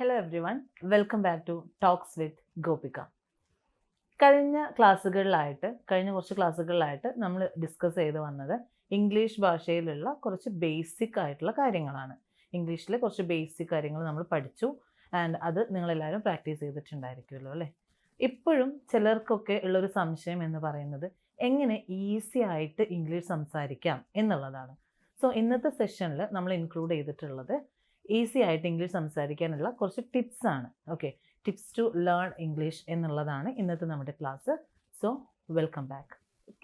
Hello everyone, welcome back to talks with Gopika. കഴിഞ്ഞ കുറച്ച് ക്ലാസ്സുകളിലായിട്ട് നമ്മൾ ഡിസ്കസ് ചെയ്ത് വന്നത് ഇംഗ്ലീഷ് ഭാഷയിലുള്ള കുറച്ച് ബേസിക് ആയിട്ടുള്ള കാര്യങ്ങളാണ്. ഇംഗ്ലീഷിലെ കുറച്ച് ബേസിക് കാര്യങ്ങൾ നമ്മൾ പഠിച്ചു ആൻഡ് അത് നിങ്ങളെല്ലാവരും പ്രാക്ടീസ് ചെയ്തിട്ടുണ്ടായിരിക്കുമല്ലോ അല്ലേ. ഇപ്പോഴും ചിലർക്കൊക്കെ ഉള്ളൊരു സംശയം എന്ന് പറയുന്നത് എങ്ങനെ ഈസി ആയിട്ട് ഇംഗ്ലീഷ് സംസാരിക്കാം എന്നുള്ളതാണ്. സോ ഇന്നത്തെ സെഷനിൽ നമ്മൾ ഇൻക്ലൂഡ് ചെയ്തിട്ടുള്ളത് ഈസി ആയിട്ട് ഇംഗ്ലീഷ് സംസാരിക്കാനുള്ള കുറച്ച് ടിപ്സ് ആണ്. Okay, tips to learn English എന്നുള്ളതാണ് ഇന്നത്തെ നമ്മുടെ ക്ലാസ്. So welcome back.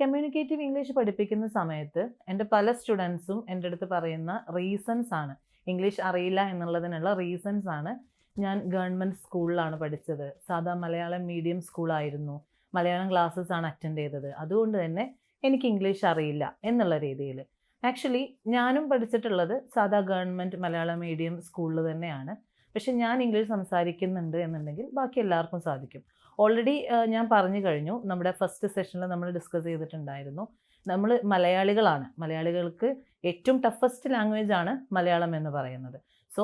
Communicative English പഠിപ്പിക്കുന്ന സമയത്ത് എൻ്റെ പല സ്റ്റുഡൻസും എൻ്റെ അടുത്ത് പറയുന്ന റീസൺസ് ആണ്, ഇംഗ്ലീഷ് അറിയില്ല എന്നുള്ളതിനുള്ള റീസൺസ് ആണ്. ഞാൻ ഗവൺമെൻറ് സ്കൂളിലാണ് പഠിച്ചത്, സാധാ മലയാളം മീഡിയം സ്കൂളായിരുന്നു, മലയാളം ക്ലാസ്സസ് ആണ് അറ്റൻഡ് ചെയ്തത്, അതുകൊണ്ട് തന്നെ എനിക്ക് ഇംഗ്ലീഷ് അറിയില്ല എന്നുള്ള രീതിയിൽ. ആക്ച്വലി ഞാനും പഠിച്ചിട്ടുള്ളത് സാധാ ഗവൺമെൻറ് മലയാളം മീഡിയം സ്കൂളിൽ തന്നെയാണ്. പക്ഷെ ഞാൻ ഇംഗ്ലീഷ് സംസാരിക്കുന്നുണ്ട് എന്നുണ്ടെങ്കിൽ ബാക്കി എല്ലാവർക്കും സാധിക്കും. ഓൾറെഡി ഞാൻ പറഞ്ഞു കഴിഞ്ഞു, നമ്മുടെ ഫസ്റ്റ് സെഷനിൽ നമ്മൾ ഡിസ്കസ് ചെയ്തിട്ടുണ്ടായിരുന്നു, നമ്മൾ മലയാളികളാണ്, മലയാളികൾക്ക് ഏറ്റവും ടഫസ്റ്റ് ലാംഗ്വേജ് ആണ് മലയാളം എന്ന് പറയുന്നത്. സോ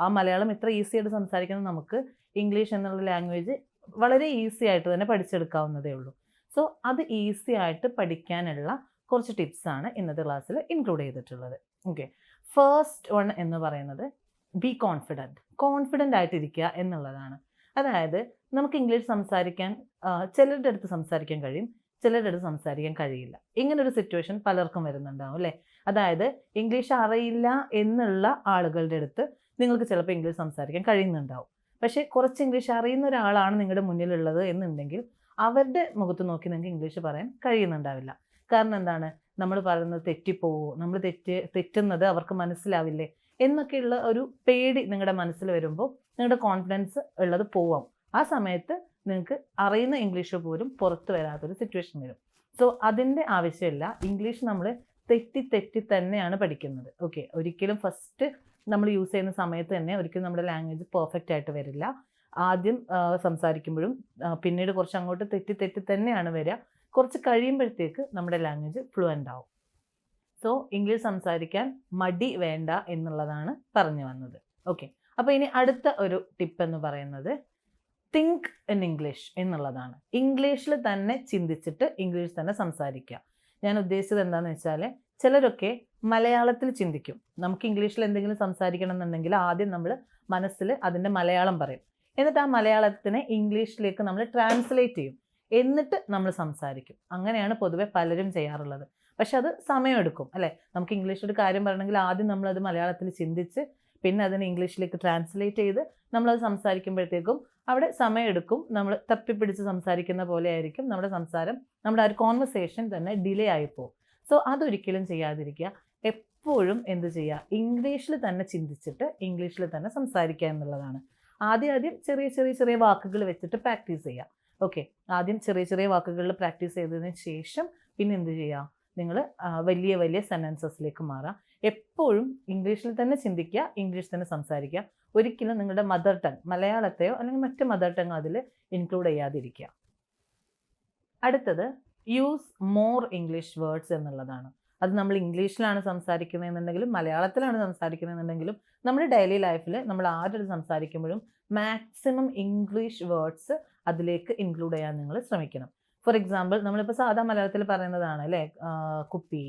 ആ മലയാളം ഇത്ര ഈസി ആയിട്ട് സംസാരിക്കുന്നത് നമുക്ക് ഇംഗ്ലീഷ് എന്നുള്ള ലാംഗ്വേജ് വളരെ ഈസി ആയിട്ട് തന്നെ പഠിച്ചെടുക്കാവുന്നതേ ഉള്ളൂ. സോ അത് ഈസി ആയിട്ട് പഠിക്കാനുള്ള കുറച്ച് ടിപ്സാണ് ഇന്നത്തെ ക്ലാസ്സിൽ ഇൻക്ലൂഡ് ചെയ്തിട്ടുള്ളത്. ഓക്കെ, ഫസ്റ്റ് വൺ എന്ന് പറയുന്നത് ബി കോൺഫിഡൻ്റ് ആയിട്ടിരിക്കുക എന്നുള്ളതാണ്. അതായത് നമുക്ക് ഇംഗ്ലീഷ് സംസാരിക്കാൻ ചിലരുടെ അടുത്ത് സംസാരിക്കാൻ കഴിയും, ചിലരുടെ അടുത്ത് സംസാരിക്കാൻ കഴിയില്ല. ഇങ്ങനൊരു സിറ്റുവേഷൻ പലർക്കും വരുന്നുണ്ടാവും അല്ലേ. അതായത് ഇംഗ്ലീഷ് അറിയില്ല എന്നുള്ള ആളുകളുടെ അടുത്ത് നിങ്ങൾക്ക് ചിലപ്പോൾ ഇംഗ്ലീഷ് സംസാരിക്കാൻ കഴിയുന്നുണ്ടാവും. പക്ഷേ കുറച്ച് ഇംഗ്ലീഷ് അറിയുന്ന ഒരാളാണ് നിങ്ങളുടെ മുന്നിലുള്ളത് എന്നുണ്ടെങ്കിൽ അവരുടെ മുഖത്ത് നോക്കി നിങ്ങൾക്ക് ഇംഗ്ലീഷ് പറയാൻ കഴിയുന്നുണ്ടാവില്ല. കാരണം എന്താണ്, നമ്മൾ പറയുന്നത് തെറ്റിപ്പോവോ, നമ്മൾ തെറ്റുന്നത് അവർക്ക് മനസ്സിലാവില്ലേ എന്നൊക്കെയുള്ള ഒരു പേടി നിങ്ങളുടെ മനസ്സിൽ വരുമ്പോൾ നിങ്ങളുടെ കോൺഫിഡൻസ് ഉള്ളത് പോവാം. ആ സമയത്ത് നിങ്ങൾക്ക് അറിയുന്ന ഇംഗ്ലീഷ് പോലും പുറത്ത് വരാത്തൊരു സിറ്റുവേഷൻ വരും. സോ അതിൻ്റെ ആവശ്യമില്ല. ഇംഗ്ലീഷ് നമ്മൾ തെറ്റി തന്നെയാണ് പഠിക്കുന്നത്. ഓക്കെ, ഒരിക്കലും ഫസ്റ്റ് നമ്മൾ യൂസ് ചെയ്യുന്ന സമയത്ത് തന്നെ ഒരിക്കലും നമ്മുടെ ലാംഗ്വേജ് പെർഫെക്റ്റ് ആയിട്ട് വരില്ല. ആദ്യം സംസാരിക്കുമ്പോഴും പിന്നീട് കുറച്ച് അങ്ങോട്ട് തെറ്റി തന്നെയാണ് വരിക. കുറച്ച് കഴിയുമ്പോഴത്തേക്ക് നമ്മുടെ ലാംഗ്വേജ് ഫ്ലുവൻ്റ് ആവും. സോ ഇംഗ്ലീഷ് സംസാരിക്കാൻ മടി വേണ്ട എന്നുള്ളതാണ് പറഞ്ഞു വന്നത്. ഓക്കെ, അപ്പോൾ ഇനി അടുത്ത ഒരു ടിപ്പ് എന്ന് പറയുന്നത് തിങ്ക് ഇൻ ഇംഗ്ലീഷ് എന്നുള്ളതാണ്. ഇംഗ്ലീഷിൽ തന്നെ ചിന്തിച്ചിട്ട് ഇംഗ്ലീഷ് തന്നെ സംസാരിക്കുക. ഞാൻ ഉദ്ദേശിച്ചത് എന്താണെന്ന് വെച്ചാൽ, ചിലരൊക്കെ മലയാളത്തിൽ ചിന്തിക്കും. നമുക്ക് ഇംഗ്ലീഷിൽ എന്തെങ്കിലും സംസാരിക്കണം എന്നുണ്ടെങ്കിൽ ആദ്യം നമ്മൾ മനസ്സിൽ അതിൻ്റെ മലയാളം പറയും, എന്നിട്ട് ആ മലയാളത്തിനെ ഇംഗ്ലീഷിലേക്ക് നമ്മൾ ട്രാൻസ്ലേറ്റ് ചെയ്യും, എന്നിട്ട് നമ്മൾ സംസാരിക്കും. അങ്ങനെയാണ് പൊതുവെ പലരും ചെയ്യാറുള്ളത്. പക്ഷെ അത് സമയമെടുക്കും അല്ലേ. നമുക്ക് ഇംഗ്ലീഷിൽ ഒരു കാര്യം പറയണമെങ്കിൽ ആദ്യം നമ്മളത് മലയാളത്തിൽ ചിന്തിച്ച് പിന്നെ അതിനെ ഇംഗ്ലീഷിലേക്ക് ട്രാൻസ്ലേറ്റ് ചെയ്ത് നമ്മളത് സംസാരിക്കുമ്പോഴത്തേക്കും അവിടെ സമയമെടുക്കും. നമ്മൾ തപ്പിപ്പിടിച്ച് സംസാരിക്കുന്ന പോലെ ആയിരിക്കും നമ്മുടെ സംസാരം, നമ്മുടെ ആ ഒരു കോൺവെർസേഷൻ തന്നെ ഡിലേ ആയിപ്പോവും. സോ അതൊരിക്കലും ചെയ്യാതിരിക്കുക. എപ്പോഴും എന്ത് ചെയ്യുക, ഇംഗ്ലീഷിൽ തന്നെ ചിന്തിച്ചിട്ട് ഇംഗ്ലീഷിൽ തന്നെ സംസാരിക്കുക എന്നുള്ളതാണ്. ആദ്യം ചെറിയ വാക്കുകൾ വെച്ചിട്ട് പ്രാക്ടീസ് ചെയ്യുക. ഓക്കെ, ആദ്യം ചെറിയ വാക്കുകളിൽ പ്രാക്ടീസ് ചെയ്തതിന് ശേഷം പിന്നെ എന്ത് ചെയ്യുക, നിങ്ങൾ വലിയ സെൻറ്റൻസസിലേക്ക് മാറുക. എപ്പോഴും ഇംഗ്ലീഷിൽ തന്നെ ചിന്തിക്കുക, ഇംഗ്ലീഷ് തന്നെ സംസാരിക്കുക. ഒരിക്കലും നിങ്ങളുടെ മദർ ടങ് മലയാളത്തെയോ അല്ലെങ്കിൽ മറ്റ് മദർ ടങ് അതിൽ ഇൻക്ലൂഡ് ചെയ്യാതിരിക്കുക. അടുത്തത് യൂസ് മോർ ഇംഗ്ലീഷ് വേർഡ്സ് എന്നുള്ളതാണ്. അത് നമ്മൾ ഇംഗ്ലീഷിലാണ് സംസാരിക്കുന്നതെന്നുണ്ടെങ്കിലും മലയാളത്തിലാണ് സംസാരിക്കുന്നതെന്നുണ്ടെങ്കിലും നമ്മുടെ ഡെയിലി ലൈഫിൽ നമ്മൾ ആരുടെ സംസാരിക്കുമ്പോഴും മാക്സിമം ഇംഗ്ലീഷ് വേർഡ്സ് അതിലേക്ക് ഇൻക്ലൂഡ് ചെയ്യാൻ നിങ്ങൾ ശ്രമിക്കണം. ഫോർ എക്സാമ്പിൾ, നമ്മളിപ്പോൾ സാധാ മലയാളത്തിൽ പറയുന്നതാണ് അല്ലേ, കുപ്പി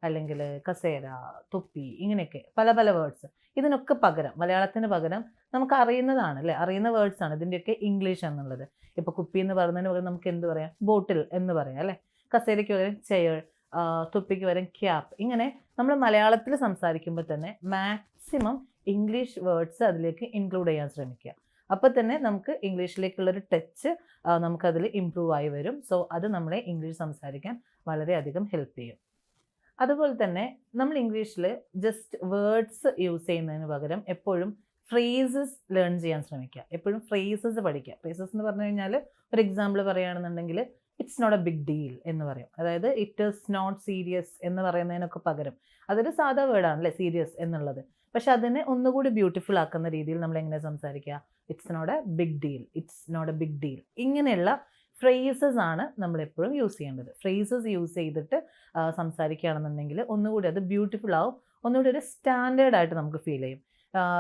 അല്ലെങ്കിൽ കസേര, തൊപ്പി, ഇങ്ങനെയൊക്കെ പല വേർഡ്സ്. ഇതിനൊക്കെ പകരം, മലയാളത്തിന് പകരം നമുക്ക് അറിയുന്നതാണ് അല്ലേ, അറിയുന്ന വേർഡ്സ് ആണ് ഇതിൻ്റെയൊക്കെ ഇംഗ്ലീഷ് എന്നുള്ളത്. ഇപ്പോൾ കുപ്പി എന്ന് പറയുന്നതിന് പകരം നമുക്ക് എന്ത് പറയാം, ബോട്ടിൽ എന്ന് പറയാം അല്ലേ. കസേരയ്ക്ക് പകരം ചെയർ, തൊപ്പിക്ക് പകരം ക്യാപ്പ്. ഇങ്ങനെ നമ്മൾ മലയാളത്തിൽ സംസാരിക്കുമ്പോൾ തന്നെ മാക്സിമം ഇംഗ്ലീഷ് വേർഡ്സ് അതിലേക്ക് ഇൻക്ലൂഡ് ചെയ്യാൻ ശ്രമിക്കുക. അപ്പോൾ തന്നെ നമുക്ക് ഇംഗ്ലീഷിലേക്കുള്ളൊരു ടച്ച് നമുക്കതിൽ ഇമ്പ്രൂവ് ആയി വരും. സോ അത് നമ്മളെ ഇംഗ്ലീഷ് സംസാരിക്കാൻ വളരെയധികം ഹെൽപ്പ് ചെയ്യും. അതുപോലെ തന്നെ നമ്മൾ ഇംഗ്ലീഷിൽ ജസ്റ്റ് വേർഡ്സ് യൂസ് ചെയ്യുന്നതിന് പകരം എപ്പോഴും ഫ്രേസസ് ലേൺ ചെയ്യാൻ ശ്രമിക്കുക. എപ്പോഴും ഫ്രേസസ് പഠിക്കുക. ഫ്രേസസ് എന്ന് പറഞ്ഞു കഴിഞ്ഞാൽ ഒരു എക്സാമ്പിൾ പറയുകയാണെന്നുണ്ടെങ്കിൽ it's not a big deal എന്ന് പറയും. അതായത് ഇറ്റ് ഈസ് നോട്ട് സീരിയസ് എന്ന് പറയുന്നതിനൊക്കെ പകരം, അതൊരു സാധാ വേർഡാണല്ലേ സീരിയസ് എന്നുള്ളത്, പക്ഷെ അതിനെ ഒന്നുകൂടി ബ്യൂട്ടിഫുൾ ആക്കുന്ന രീതിയിൽ നമ്മൾ എങ്ങനെ സംസാരിക്കുക, it's not a big deal, it's not a big deal. ഇങ്ങനെയുള്ള ഫ്രേസസ് ആണ് നമ്മളെപ്പോഴും യൂസ് ചെയ്യേണ്ടത്. ഫ്രേസസ് യൂസ് ചെയ്തിട്ട് സംസാരിക്കുകയാണെന്നുണ്ടെങ്കിൽ ഒന്നുകൂടി അത് ബ്യൂട്ടിഫുൾ ആവും, ഒന്നുകൂടി ഒരു സ്റ്റാൻഡേർഡ് ആയിട്ട് നമുക്ക് ഫീൽ ചെയ്യും.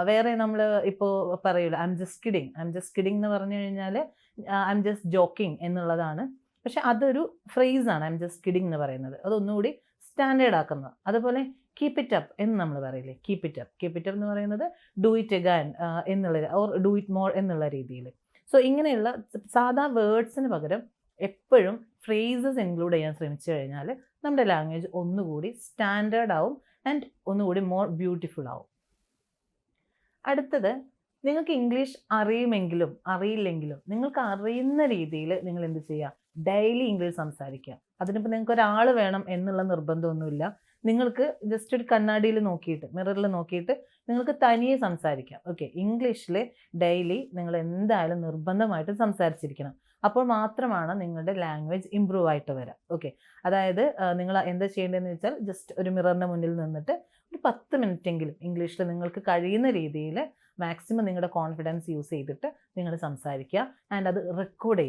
വേറെ നമ്മൾ ഇപ്പോൾ പറയൂല ഐ എം ജസ്റ്റ് കിഡിങ് എന്ന് പറഞ്ഞു കഴിഞ്ഞാൽ ഐ എം ജസ്റ്റ് ജോക്കിംഗ് എന്നുള്ളതാണ്. പക്ഷെ അതൊരു ഫ്രേസാണ് ഐ എം ജസ്റ്റ് കിഡിങ് എന്ന് പറയുന്നത്. അതൊന്നുകൂടി സ്റ്റാൻഡേർഡ് ആക്കുന്നത്. അതുപോലെ കീപ്പ് ഇറ്റ് അപ്പ് എന്ന് നമ്മൾ പറയില്ലേ, കീപ്പ് ഇറ്റ് അപ്പ് എന്ന് പറയുന്നത് ഡു ഇറ്റ് അഗൈൻ എന്നുള്ള ഓർ ഡു ഇറ്റ് മോർ എന്നുള്ള രീതിയിൽ. സോ ഇങ്ങനെയുള്ള സാധാ വേർഡ്സിന് പകരം എപ്പോഴും ഫ്രേസസ് ഇൻക്ലൂഡ് ചെയ്യാൻ ശ്രമിച്ചു കഴിഞ്ഞാൽ നമ്മുടെ ലാംഗ്വേജ് ഒന്നുകൂടി സ്റ്റാൻഡേർഡ് ആവും ആൻഡ് ഒന്നുകൂടി മോർ ബ്യൂട്ടിഫുൾ ആവും. അടുത്തത്, നിങ്ങൾക്ക് ഇംഗ്ലീഷ് അറിയുമെങ്കിലും അറിയില്ലെങ്കിലും നിങ്ങൾക്ക് അറിയുന്ന രീതിയിൽ നിങ്ങൾ എന്ത് ചെയ്യുക, ഡെയിലി ഇംഗ്ലീഷ് സംസാരിക്കുക. അതിനിപ്പോൾ നിങ്ങൾക്ക് ഒരാൾ വേണം എന്നുള്ള നിർബന്ധമൊന്നുമില്ല. നിങ്ങൾക്ക് ജസ്റ്റ് ഒരു കണ്ണാടിയിൽ നോക്കിയിട്ട്, മിററിൽ നോക്കിയിട്ട് നിങ്ങൾക്ക് തനിയെ സംസാരിക്കാം. ഓക്കെ, ഇംഗ്ലീഷിൽ ഡെയിലി നിങ്ങൾ എന്തായാലും നിർബന്ധമായിട്ടും സംസാരിച്ചിരിക്കണം. അപ്പോൾ മാത്രമാണ് നിങ്ങളുടെ ലാംഗ്വേജ് ഇമ്പ്രൂവ് ആയിട്ട് വരാം. ഓക്കെ, അതായത് നിങ്ങൾ എന്താ ചെയ്യേണ്ടതെന്ന് വെച്ചാൽ ജസ്റ്റ് ഒരു മിററിൻ്റെ മുന്നിൽ നിന്നിട്ട് ഒരു 10 മിനിറ്റെങ്കിലും ഇംഗ്ലീഷിൽ നിങ്ങൾക്ക് കഴിയുന്ന രീതിയിൽ മാക്സിമം നിങ്ങളുടെ കോൺഫിഡൻസ് യൂസ് ചെയ്തിട്ട് നിങ്ങൾ സംസാരിക്കുക. ആൻഡ് അത് റെക്കോർഡ്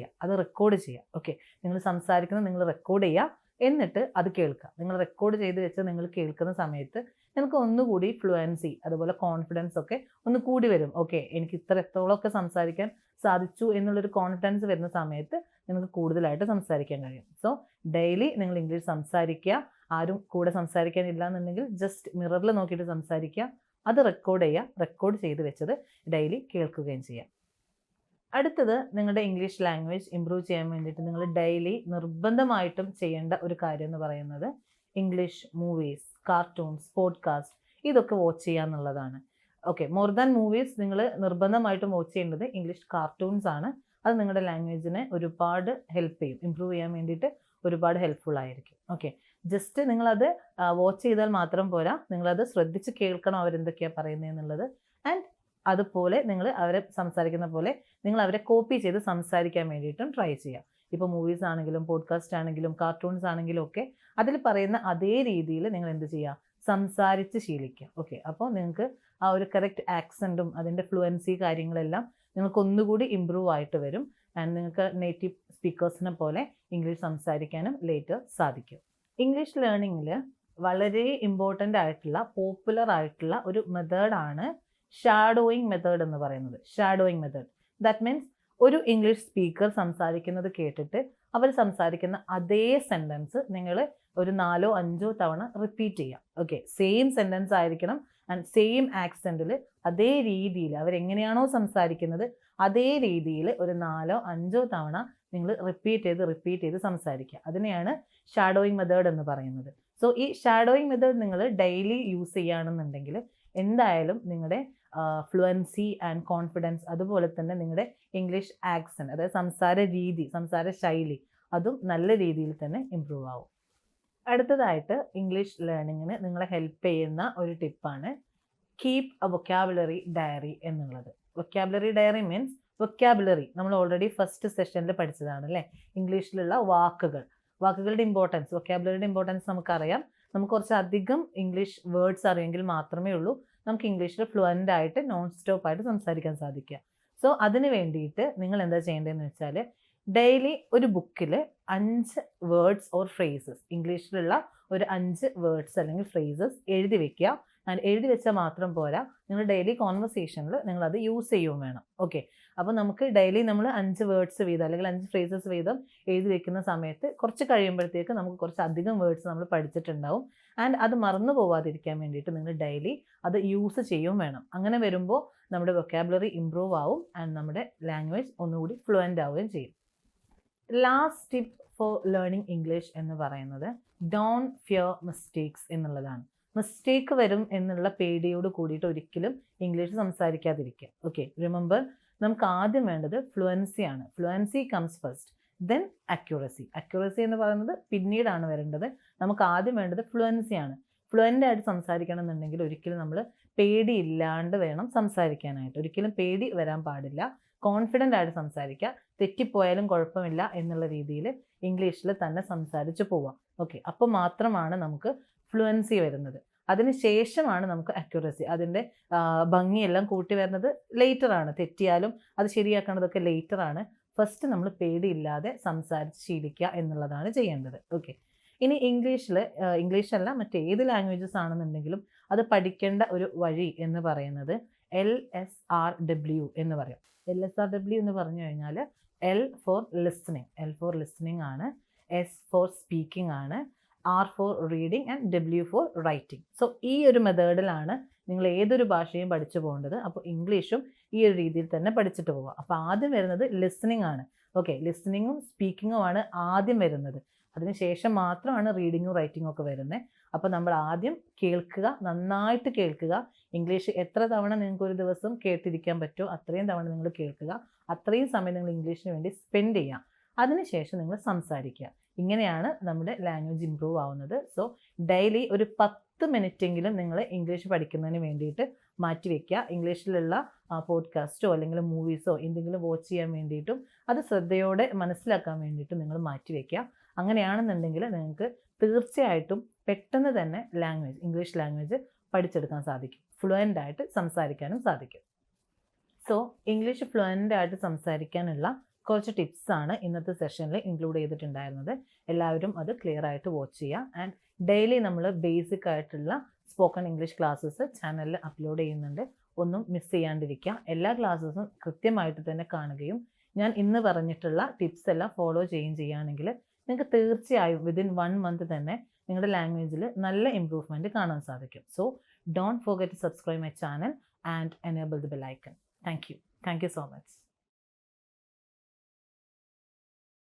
ചെയ്യുക. ഓക്കെ, നിങ്ങൾ സംസാരിക്കുന്നത് നിങ്ങൾ റെക്കോർഡ് ചെയ്യുക, എന്നിട്ട് അത് കേൾക്കുക. നിങ്ങൾ റെക്കോർഡ് ചെയ്ത് വെച്ച് നിങ്ങൾ കേൾക്കുന്ന സമയത്ത് നിങ്ങൾക്ക് ഒന്നുകൂടി ഫ്ലുവൻസി അതുപോലെ കോൺഫിഡൻസ് ഒക്കെ ഒന്ന് കൂടി വരും. ഓക്കെ, എനിക്ക് എത്രത്തോളമൊക്കെ സംസാരിക്കാൻ സാധിച്ചു എന്നുള്ളൊരു കോൺഫിഡൻസ് വരുന്ന സമയത്ത് നിങ്ങൾക്ക് കൂടുതലായിട്ട് സംസാരിക്കാൻ കഴിയും. സോ ഡെയിലി നിങ്ങൾ ഇംഗ്ലീഷ് സംസാരിക്കുക. ആരും കൂടെ സംസാരിക്കാനില്ല എന്നുണ്ടെങ്കിൽ ജസ്റ്റ് മിററിൽ നോക്കിയിട്ട് സംസാരിക്കുക. അത് റെക്കോർഡ് ചെയ്ത് വെച്ചത് ഡെയിലി കേൾക്കുകയും ചെയ്യാം. അടുത്തത്, നിങ്ങളുടെ ഇംഗ്ലീഷ് ലാംഗ്വേജ് ഇമ്പ്രൂവ് ചെയ്യാൻ വേണ്ടിയിട്ട് നിങ്ങൾ ഡെയിലി നിർബന്ധമായിട്ടും ചെയ്യേണ്ട ഒരു കാര്യം എന്ന് പറയുന്നത് ഇംഗ്ലീഷ് മൂവീസ്, കാർട്ടൂൺസ്, പോഡ്കാസ്റ്റ് ഇതൊക്കെ വാച്ച് ചെയ്യുക എന്നുള്ളതാണ്. ഓക്കെ, മോർ ദാൻ മൂവീസ് നിങ്ങൾ നിർബന്ധമായിട്ടും വാച്ച് ചെയ്യേണ്ടത് ഇംഗ്ലീഷ് കാർട്ടൂൺസ് ആണ്. അത് നിങ്ങളുടെ ലാംഗ്വേജിനെ ഒരുപാട് ഹെൽപ്പ് ചെയ്യും, ഇമ്പ്രൂവ് ചെയ്യാൻ വേണ്ടിയിട്ട് ഒരുപാട് ഹെൽപ്ഫുൾ ആയിരിക്കും. ഓക്കെ, ജസ്റ്റ് നിങ്ങളത് വാച്ച് ചെയ്താൽ മാത്രം പോരാ, നിങ്ങളത് ശ്രദ്ധിച്ച് കേൾക്കണം അവരെന്തൊക്കെയാണ് പറയുന്നത് എന്നുള്ളത്. ആൻഡ് അതുപോലെ നിങ്ങൾ അവരെ സംസാരിക്കുന്ന പോലെ നിങ്ങൾ അവരെ കോപ്പി ചെയ്ത് സംസാരിക്കാൻ വേണ്ടിയിട്ടും ട്രൈ ചെയ്യുക. ഇപ്പോൾ മൂവീസ് ആണെങ്കിലും പോഡ്കാസ്റ്റ് ആണെങ്കിലും കാർട്ടൂൺസ് ആണെങ്കിലും ഒക്കെ അതിൽ പറയുന്ന അതേ രീതിയിൽ നിങ്ങൾ എന്ത് ചെയ്യുക, സംസാരിച്ച് ശീലിക്കുക. ഓക്കെ, അപ്പോൾ നിങ്ങൾക്ക് ആ ഒരു കറക്റ്റ് ആക്സൻറ്റും അതിൻ്റെ ഫ്ലുവൻസി കാര്യങ്ങളെല്ലാം നിങ്ങൾക്ക് ഒന്നുകൂടി ഇമ്പ്രൂവ് ആയിട്ട് വരും. ആൻഡ് നിങ്ങൾക്ക് നേറ്റീവ് സ്പീക്കേഴ്സിനെ പോലെ ഇംഗ്ലീഷ് സംസാരിക്കാനും ലേറ്റർ സാധിക്കും. ഇംഗ്ലീഷ് ലേണിങ്ങിൽ വളരെ ഇമ്പോർട്ടൻ്റ് ആയിട്ടുള്ള പോപ്പുലർ ആയിട്ടുള്ള ഒരു മെത്തേഡാണ് ഷാഡോയിങ് മെത്തേഡ് എന്ന് പറയുന്നത്. ഷാഡോയിങ് മെത്തേഡ് ദാറ്റ് മീൻസ് ഒരു ഇംഗ്ലീഷ് സ്പീക്കർ സംസാരിക്കുന്നത് കേട്ടിട്ട് അവർ സംസാരിക്കുന്ന അതേ സെൻറ്റൻസ് നിങ്ങൾ ഒരു 4-5 തവണ റിപ്പീറ്റ് ചെയ്യുക. ഓക്കെ, സെയിം സെൻറ്റൻസ് ആയിരിക്കണം ആൻഡ് സെയിം ആക്സെൻറ്റിൽ അതേ രീതിയിൽ അവരെങ്ങനെയാണോ സംസാരിക്കുന്നത് അതേ രീതിയിൽ ഒരു 4-5 തവണ നിങ്ങൾ റിപ്പീറ്റ് ചെയ്ത് സംസാരിക്കുക. അതിനെയാണ് ഷാഡോയിങ് മെത്തേഡ് എന്ന് പറയുന്നത്. സോ ഈ ഷാഡോയിങ് മെത്തേഡ് നിങ്ങൾ ഡെയിലി യൂസ് ചെയ്യുകയാണെന്നുണ്ടെങ്കിൽ എന്തായാലും നിങ്ങളുടെ ഫ്ലുവൻസി ആൻഡ് കോൺഫിഡൻസ് അതുപോലെ തന്നെ നിങ്ങളുടെ ഇംഗ്ലീഷ് ആക്സെൻറ്റ് അതായത് സംസാര ശൈലി അതും നല്ല രീതിയിൽ തന്നെ ഇമ്പ്രൂവ് ആവും. അടുത്തതായിട്ട് ഇംഗ്ലീഷ് ലേണിങ്ങിന് നിങ്ങളെ ഹെൽപ്പ് ചെയ്യുന്ന ഒരു ടിപ്പാണ് കീപ്പ് എ വൊക്കാബുലറി ഡയറി എന്നുള്ളത്. വൊക്കാബുലറി ഡയറി മീൻസ് വൊക്കാബുലറി നമ്മൾ ഓൾറെഡി ഫസ്റ്റ് സെഷനിൽ പഠിച്ചതാണ് അല്ലേ, ഇംഗ്ലീഷിലുള്ള വാക്കുകളുടെ ഇമ്പോർട്ടൻസ്, വൊക്കാബുലറിയുടെ ഇമ്പോർട്ടൻസ് നമുക്കറിയാം. നമുക്ക് കുറച്ചധികം ഇംഗ്ലീഷ് വേർഡ്സ് അറിയെങ്കിൽ മാത്രമേ ഉള്ളൂ നമുക്ക് ഇംഗ്ലീഷിൽ ഫ്ലുവൻ്റ് ആയിട്ട് നോൺ സ്റ്റോപ്പ് ആയിട്ട് സംസാരിക്കാൻ സാധിക്കുക. സോ അതിന് വേണ്ടിയിട്ട് നിങ്ങൾ എന്താ ചെയ്യേണ്ടതെന്ന് വെച്ചാൽ ഡെയിലി ഒരു ബുക്കിൽ 5 വേർഡ്സ് ഓർ ഫ്രേസസ്, ഇംഗ്ലീഷിലുള്ള ഒരു 5 വേർഡ്സ് അല്ലെങ്കിൽ ഫ്രേസസ് എഴുതി വെക്കുക. ആൻഡ് എഴുതി വെച്ചാൽ മാത്രം പോരാ, നിങ്ങൾ ഡെയിലി കോൺവെർസേഷനിൽ നിങ്ങളത് യൂസ് ചെയ്യുകയും വേണം. ഓക്കെ, അപ്പോൾ നമുക്ക് ഡെയിലി നമ്മൾ 5 വേർഡ്സ് വീതം അല്ലെങ്കിൽ 5 ഫ്രേസസ് വീതം എഴുതി വെക്കുന്ന സമയത്ത് കുറച്ച് കഴിയുമ്പോഴത്തേക്ക് നമുക്ക് കുറച്ച് അധികം വേർഡ്സ് നമ്മൾ പഠിച്ചിട്ടുണ്ടാവും. ആൻഡ് അത് മറന്നു പോവാതിരിക്കാൻ വേണ്ടിയിട്ട് നിങ്ങൾ ഡെയിലി അത് യൂസ് ചെയ്യുകയും വേണം. അങ്ങനെ വരുമ്പോൾ നമ്മുടെ വൊക്കാബുലറി ഇമ്പ്രൂവ് ആവും ആൻഡ് നമ്മുടെ ലാംഗ്വേജ് ഒന്നുകൂടി ഫ്ലുവൻ്റ് ആവുകയും ചെയ്യും. Last tip for learning English എന്ന് പറയുന്നത് ഡോണ്ട് ഫിയർ മിസ്റ്റേക്സ് എന്നുള്ളതാണ്. മിസ്റ്റേക്ക് വരും എന്നുള്ള പേടിയോട് കൂടിയിട്ട് ഒരിക്കലും ഇംഗ്ലീഷ് സംസാരിക്കാതിരിക്കുക. ഓക്കെ, റിമെമ്പർ നമുക്ക് ആദ്യം വേണ്ടത് ഫ്ലുവൻസിയാണ്. Fluency comes first, then accuracy. Accuracy എന്ന് പറയുന്നത് പിന്നീടാണ് വരേണ്ടത്. നമുക്ക് ആദ്യം വേണ്ടത് ഫ്ലുവൻസിയാണ്. ഫ്ലുവൻ്റ് ആയിട്ട് സംസാരിക്കണം എന്നുണ്ടെങ്കിൽ ഒരിക്കലും നമ്മൾ പേടിയില്ലാണ്ട് വേണം സംസാരിക്കാനായിട്ട്. ഒരിക്കലും പേടി വരാൻ പാടില്ല. കോൺഫിഡൻ്റ് ആയിട്ട് സംസാരിക്കുക. തെറ്റിപ്പോയാലും കുഴപ്പമില്ല എന്നുള്ള രീതിയിൽ ഇംഗ്ലീഷിൽ തന്നെ സംസാരിച്ച് പോവാം. ഓക്കെ, അപ്പോൾ മാത്രമാണ് നമുക്ക് ഫ്ലുവൻസി വരുന്നത്. അതിനുശേഷമാണ് നമുക്ക് അക്യുറസി, അതിൻ്റെ ഭംഗിയെല്ലാം കൂട്ടി വരുന്നത് ലേറ്ററാണ്. തെറ്റിയാലും അത് ശരിയാക്കേണ്ടതൊക്കെ ലേറ്ററാണ്. ഫസ്റ്റ് നമ്മൾ പേടിയില്ലാതെ സംസാരിച്ച് ശീലിക്കുക എന്നുള്ളതാണ് ചെയ്യേണ്ടത്. ഓക്കെ, ഇനി ഇംഗ്ലീഷല്ല മറ്റേത് ലാംഗ്വേജസ് ആണെന്നുണ്ടെങ്കിലും അത് പഠിക്കേണ്ട ഒരു വഴി എന്ന് പറയുന്നത് LSRW എന്ന് പറയും. LSRW എന്ന് പറഞ്ഞു കഴിഞ്ഞാൽ L ഫോർ ലിസണിങ് ആണ്, S ഫോർ സ്പീക്കിംഗ് ആണ്, R for reading and W for writing. So ഈ ഒരു മെത്തേഡിലാണ് നിങ്ങൾ ഏതൊരു ഭാഷയും പഠിച്ചു പോകേണ്ടത്. അപ്പോൾ ഇംഗ്ലീഷും ഈ ഒരു രീതിയിൽ തന്നെ പഠിച്ചിട്ട് പോവുക. അപ്പോൾ ആദ്യം വരുന്നത് ലിസണിങ് ആണ്. ഓക്കെ, ലിസണിങ്ങും സ്പീക്കിങ്ങും ആണ് ആദ്യം വരുന്നത്. അതിനുശേഷം മാത്രമാണ് റീഡിങ്ങും റൈറ്റിങ്ങും ഒക്കെ വരുന്നത്. അപ്പോൾ നമ്മൾ ആദ്യം കേൾക്കുക, നന്നായിട്ട് കേൾക്കുക. ഇംഗ്ലീഷ് എത്ര തവണ നിങ്ങൾക്ക് ഒരു ദിവസം കേട്ടിരിക്കാൻ പറ്റുമോ അത്രയും തവണ നിങ്ങൾ കേൾക്കുക. അത്രയും സമയം നിങ്ങൾ ഇംഗ്ലീഷിന് വേണ്ടി സ്പെൻഡ് ചെയ്യുക. അതിനുശേഷം നിങ്ങൾ സംസാരിക്കുക. ഇങ്ങനെയാണ് നമ്മുടെ ലാംഗ്വേജ് ഇമ്പ്രൂവ് ആവുന്നത്. സോ ഡെയിലി ഒരു 10 മിനിറ്റെങ്കിലും നിങ്ങൾ ഇംഗ്ലീഷ് പഠിക്കുന്നതിന് വേണ്ടിയിട്ട് മാറ്റിവെക്കുക. ഇംഗ്ലീഷിലുള്ള പോഡ്കാസ്റ്റോ അല്ലെങ്കിൽ മൂവീസോ എന്തെങ്കിലും വാച്ച് ചെയ്യാൻ വേണ്ടിയിട്ടും അത് ശ്രദ്ധയോടെ മനസ്സിലാക്കാൻ വേണ്ടിയിട്ടും നിങ്ങൾ മാറ്റിവെക്കുക. അങ്ങനെയാണെന്നുണ്ടെങ്കിൽ നിങ്ങൾക്ക് തീർച്ചയായിട്ടും പെട്ടെന്ന് തന്നെ ഇംഗ്ലീഷ് ലാംഗ്വേജ് പഠിച്ചെടുക്കാൻ സാധിക്കും. ഫ്ലുവൻ്റ് ആയിട്ട് സംസാരിക്കാനും സാധിക്കും. സോ ഇംഗ്ലീഷ് ഫ്ലുവൻ്റ് ആയിട്ട് സംസാരിക്കാനുള്ള കുറച്ച് ടിപ്സാണ് ഇന്നത്തെ സെഷനിൽ ഇൻക്ലൂഡ് ചെയ്തിട്ടുണ്ടായിരുന്നത്. എല്ലാവരും അത് ക്ലിയർ ആയിട്ട് വാച്ച് ചെയ്യുക. ആൻഡ് ഡെയിലി നമ്മൾ ബേസിക് ആയിട്ടുള്ള സ്പോക്കൺ ഇംഗ്ലീഷ് ക്ലാസ്സസ് ചാനലിൽ അപ്ലോഡ് ചെയ്യുന്നുണ്ട്. ഒന്നും മിസ് ചെയ്യാണ്ടിരിക്കുക. എല്ലാ ക്ലാസ്സസും കൃത്യമായിട്ട് തന്നെ കാണുകയും ഞാൻ ഇന്ന് പറഞ്ഞിട്ടുള്ള ടിപ്സ് എല്ലാം ഫോളോ ചെയ്യുകയാണെങ്കിൽ നിങ്ങൾക്ക് തീർച്ചയായും വിതിൻ 1 മന്ത് തന്നെ നിങ്ങളുടെ ലാംഗ്വേജിൽ നല്ല ഇമ്പ്രൂവ്മെൻറ്റ് കാണാൻ സാധിക്കും. So don't forget to subscribe my channel and enable the bell icon. Thank you so much.